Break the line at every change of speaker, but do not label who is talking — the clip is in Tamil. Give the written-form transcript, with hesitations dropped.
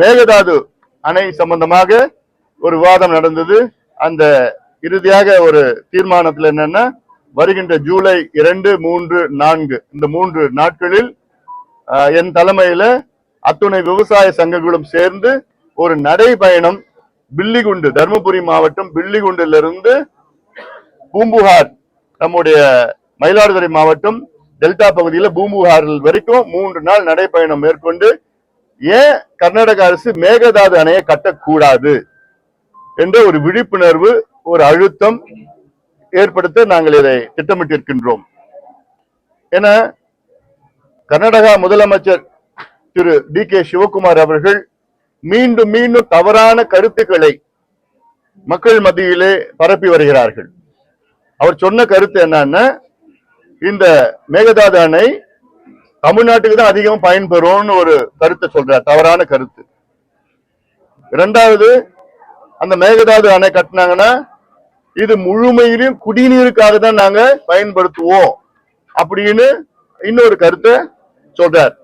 மேகதாது அணை சம்பந்தமாக ஒரு விவாதம் நடந்தது. அந்த இறுதியாக ஒரு தீர்மானத்தில் என்னன்னா, வருகின்ற ஜூலை 2, 3, 4 இந்த 3 நாட்களில் என் தலைமையில அத்துணை விவசாய சங்கங்களும் சேர்ந்து ஒரு நடைபயணம் பில்லிகுண்டு, தர்மபுரி மாவட்டம் பில்லிகுண்டிலிருந்து பூம்புகார், நம்முடைய மயிலாடுதுறை மாவட்டம் டெல்டா பகுதியில் பூம்புகார் வரைக்கும் 3 நாள் நடைபயணம் மேற்கொண்டு ஏன் கர்நாடக அரசு மேகதாது அணையை கட்டக்கூடாது என்ற ஒரு விழிப்புணர்வு, ஒரு அழுத்தம் ஏற்படுத்த நாங்கள் இதை திட்டமிட்டிருக்கின்றோம். என கர்நாடகா முதலமைச்சர் திரு DK சிவகுமார் அவர்கள் மீண்டும் மீண்டும் தவறான கருத்துக்களை மக்கள் மத்தியிலே பரப்பி வருகிறார்கள். அவர் சொன்ன கருத்து என்னன்னா, இந்த மேகதாது அணை தமிழ்நாட்டுக்கு தான் அதிகம் பயன்பெறும்னு ஒரு கருத்தை சொல்றார், தவறான கருத்து. இரண்டாவது, அந்த மேகதாது அணை கட்டினாங்கன்னா இது முழுமையிலும் குடிநீருக்காக தான் நாங்க பயன்படுத்துவோம் அப்படின்னு இன்னொரு கருத்தை சொல்றார்.